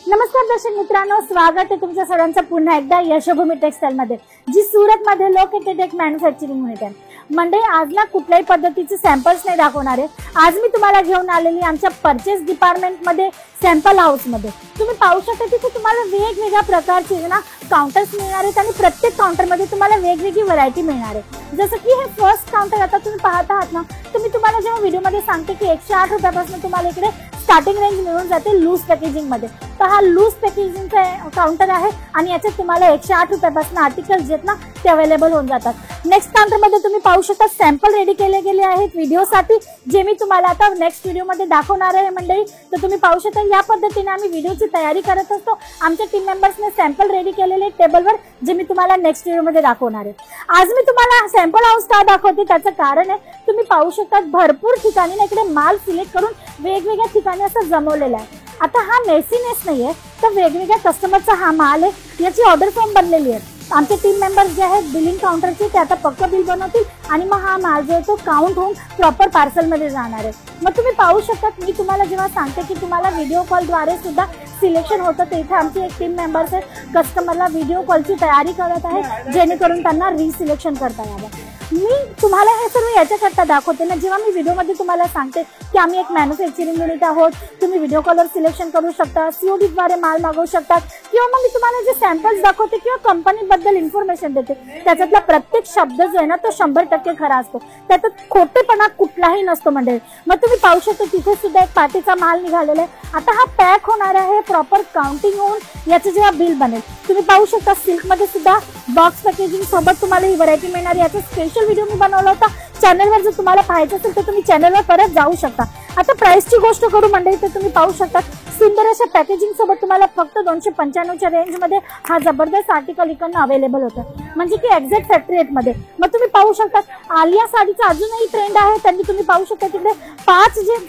नमस्कार दर्शक मित्रांनो, स्वागत आहे तुमच्या सगळ्यांचं पुन्हा एकदा यशोभूमी टेक्सटाईल मध्ये, जी सूरत मध्ये लोकेटेड एक मॅन्युफॅक्चरिंग युनिट आहे. म्हणजे आज ना कुठल्याही पद्धतीचे सॅम्पल्स नाही दाखवणार आहे. आज मी तुम्हाला घेऊन आलेली आमच्या परचेस डिपार्टमेंट मध्ये सॅम्पल हाऊस मध्ये. तुम्ही पाहू शकता की तुम्हाला वेगवेगळ्या प्रकारचे ना काउंटर्स मिळणार आहेत आणि प्रत्येक काउंटर मध्ये तुम्हाला वेगवेगळी व्हरायटी मिळणार आहे. जसं की हे फर्स्ट काउंटर आता तुम्ही पाहत आहात ना, तुम्ही तुम्हाला जेव्हा व्हिडिओ मध्ये सांगते की 108 रुपयापासून तुम्हाला इकडे स्टार्टिंग रेंज मिळून जाते लूज पॅकेजिंग मध्ये. तर हा लूज पॅकेजिंगचा काउंटर आहे आणि याच्यात तुम्हाला 108 रुपयापासून आर्टिकल जे ना ते अवेलेबल होऊन जातात. नेक्स्ट काउंटर मध्ये तुम्ही पाहू शकता सॅम्पल रेडी केले गेले आहेत व्हिडिओसाठी, जे मी तुम्हाला आता नेक्स्ट व्हिडिओ मध्ये दाखवणार आहे मंडळी. तर तुम्ही पाहू शकता या पद्धतीने आम्ही व्हिडिओची तयारी करत असतो. आमच्या टीम मेंबर्सने सॅम्पल रेडी केलेले टेबलवर, जे मी तुम्हाला नेक्स्ट व्हिडिओ मध्ये दाखवणार आहे. आज मी तुम्हाला सॅम्पल हाऊस का दाखवते त्याचं कारण आहे, तुम्ही पाहू शकता भरपूर ठिकाणी इकडे माल सिलेक्ट करून वेगवेगळ्या ठिकाणी असं जमवलेला आहे. आता हा मेसीनेस नाहीये, तर वेगवेगळ्या कस्टमरचा हा माल आहे. याची ऑर्डर फॉर्म बनलेली आहे. आमचे टीम मेंबर्स जे आहेत बिलिंग काउंटरचे, ते आता पक्का बिल बनवतील आणि मग हा माल जो आहे तो काउंट होऊन प्रॉपर पार्सल मध्ये जाणार आहे. मग तुम्ही पाहू शकता, मी तुम्हाला जेव्हा सांगते की तुम्हाला व्हिडिओ कॉलद्वारे सुद्धा सिलेक्शन होतं, तर इथे आमची एक टीम मेंबर्स आहे कस्टमरला व्हिडिओ कॉलची तयारी करत आहे, जेणेकरून त्यांना रिसिलेक्शन करता यावं. मी तुम्हाला हे सर्व याच्याकरता दाखवते ना, जेव्हा मी व्हिडिओमध्ये तुम्हाला सांगते की आम्ही एक मॅन्युफॅक्चरिंग युनिट आहोत, तुम्ही व्हिडिओ कॉलवर सिलेक्शन करू शकता, सीओडी द्वारे माल मागवू शकतात, किंवा मग मी तुम्हाला जे सॅम्पल्स दाखवते किंवा कंपनीबद्दल इन्फॉर्मेशन देते, त्याच्यातला प्रत्येक शब्द जो आहे ना तो 100% खरा असतो. त्याच्यात खोटेपणा कुठलाही नसतो मंडळी. मग तुम्ही पाहू शकता तिथे सुद्धा एक पार्टीचा माल निघालेला आहे. आता हा पॅक होणार आहे, प्रॉपर काउंटिंग होऊन याचं जेव्हा बिल बनेल, तुम्ही पाहू शकता सिल्क मध्ये सुद्धा बॉक्स पॅकेजिंग सोबत तुम्हाला ही व्हरायटी मिळणार. याचा स्पेशल व्हिडिओ मी बनवला होता चॅनलवर, जर तुम्हाला पाहायचं असेल तर तुम्ही चॅनलवर परत जाऊ शकता. आता प्राइसची गोष्ट करू मंडळी, तर तुम्ही पाहू शकता सुंदर अशा पॅकेजिंग सोबत तुम्हाला फक्त 295च्या रेंज मध्ये हा जबरदस्त आर्टिकल इकडनं अवेलेबल होतं, म्हणजे की एक्झॅक्ट फॅक्टरी रेट मध्ये. मग तुम्ही पाहू शकता आलिया साडीचा अजूनही ट्रेंड आहे. त्यांनी तुम्ही पाहू शकता तिकडे 5 जे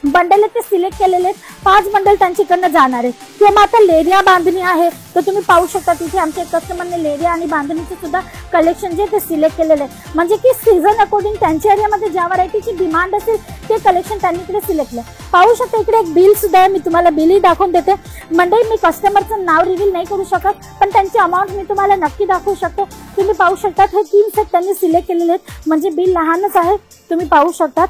बंडल आहेत ते सिलेक्ट केलेले आहेत, 5 बंडल त्यांच्याकडनं जाणार आहे. किंवा मग आता लेरिया बांधणी आहे, तर तुम्ही पाहू शकता तिथे आमच्या कस्टमरने लेरिया आणि बांधणीचे सुद्धा कलेक्शन जे ते सिलेक्ट केलेले आहे, म्हणजे की सीझन अकॉर्डिंग त्यांच्या एरियामध्ये ज्या व्हरायटीची डिमांड असेल ते कलेक्शन त्यांनी इकडे सिलेक्ट केलं. पाहू शकता इकडे एक बिल सुद्धा आहे, मी तुम्हाला बिलही दाखवून देते. मंडळी मी कस्टमरचं नाव रिव्हील नाही करू शकत, पण त्यांची अमाऊंट मी तुम्हाला नक्की दाखवू शकते. तुम्ही पाहू शकता हे 3 सेट त्यांनी सिलेक्ट केलेले आहेत, म्हणजे बिल लहानच आहे. तुम्ही पाहू शकता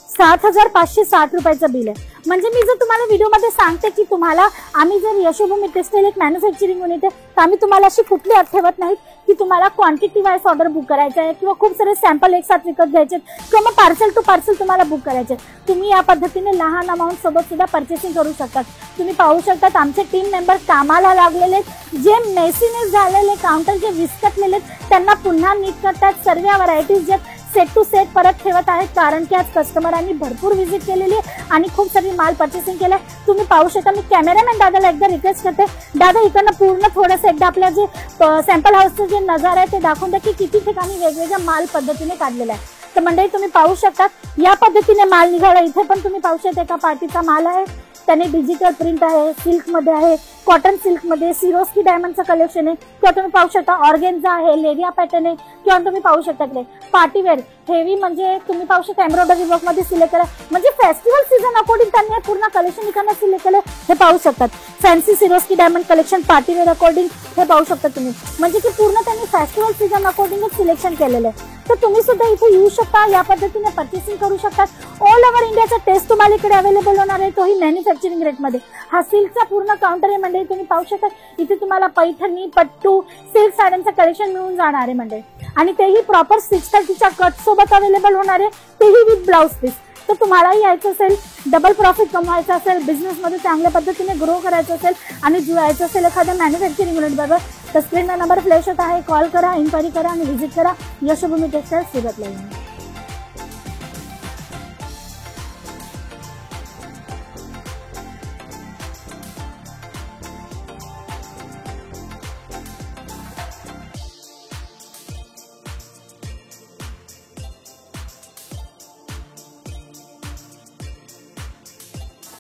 7,560 रुपयाचं बिल आहे. म्हणजे मी जर तुम्हाला व्हिडिओमध्ये सांगते की तुम्हाला आम्ही जर यशोभूमी टेक्सटाईल एक मॅन्युफॅक्चरिंग युनिट आहे, तर आम्ही तुम्हाला अशी कुठली अट ठेवत नाहीत की तुम्हाला क्वांटिटी वाईज ऑर्डर बुक करायचं आहे किंवा खूप सारे सॅम्पल एक साथ विकत घ्यायचे किंवा मग पार्सल टू पार्सल तुम्हाला बुक करायचे. तुम्ही या पद्धतीने लहान अमाऊंट सोबत सुद्धा परचेसिंग करू शकतात. तुम्ही पाहू शकता आमचे टीम मेंबर कामाला लागलेले, जे मेसीनेस झालेले काउंटर जे विस्कटलेले त्यांना पुन्हा नीट करतात. सर्व व्हरायटीज जे सेट टू सेट परत ठेवत आहेत, कारण की आज कस्टमरांनी भरपूर व्हिजिट केलेली आणि खूप सारी माल परचेसिंग केलं. तुम्ही पाहू शकता, मी कॅमेरामॅन दादाला एकदा रिक्वेस्ट करते, दादा इकडनं पूर्ण थोडंसं एकदा आपल्या जे सॅम्पल हाऊसचं जे नजारा आहे ते दाखवून द्या की किती ठिकाणी वेगवेगळ्या माल पद्धतीने काढलेला आहे. तर मंडळी तुम्ही पाहू शकता या पद्धतीने माल निघाला. इथे पण तुम्ही पाहू शकता एका पार्टीचा माल आहे, त्याने डिजिटल प्रिंट आहे, सिल्क मध्ये आहे, कॉटन सिल्क मध्ये, सिरोस्की डायमंडचं कलेक्शन आहे, किंवा तुम्ही पाहू शकता ऑर्गेन्झा आहे, लेरिया पॅटर्न आहे, किंवा तुम्ही पाहू शकता पार्टीवेअर हेवी, म्हणजे तुम्ही पाहू शकता एम्ब्रॉयडरी वर्क मध्ये सिलेक्ट केलं, म्हणजे फेस्टिवल सीझन अकॉर्डिंग त्यांनी पूर्ण कलेक्शन इकडनं सिलेक्ट केलं. हे पाहू शकतात fancy Swarovski diamond collection partywear according, हे पाहू शकता तुम्ही, म्हणजे की पूर्ण त्यांनी फेस्टिवल सीझन अकॉर्डिंगच सिलेक्शन केलेलं आहे. तर तुम्ही सुद्धा इथे येऊ शकता, या पद्धतीने परचेसिंग करू शकता. ऑल ओव्हर इंडियाचा टेस्ट तुम्हाला इकडे अवेलेबल होणार आहे, तोही मॅन्युफॅक्चरिंग रेट मध्ये. हा सिल्कचा पूर्ण काउंटर आहे मंडळी. तुम्ही पाहू शकता इथे तुम्हाला पैठणी, पट्टू, सिल्क साड्यांचं कलेक्शन मिळून जाणार आहे मंडळी, आणि तेही प्रॉपर 630च्या कट सोबत अवेलेबल होणार आहे, तेही विथ ब्लाउज पीस. तर तुम्हालाही यायचं असेल, डबल प्रॉफिट कमवायचं असेल, बिझनेसमध्ये चांगल्या पद्धतीने ग्रो करायचं असेल आणि जुळायचं असेल एखाद्या मॅन्युफॅक्चरिंग युनिट बरोबर, तर स्क्रीनवर नंबर फ्लॅश होत आहे, कॉल करा, इन्क्वायरी करा आणि व्हिजिट करा यशोभूमी टेक्सटाईल सुरतला.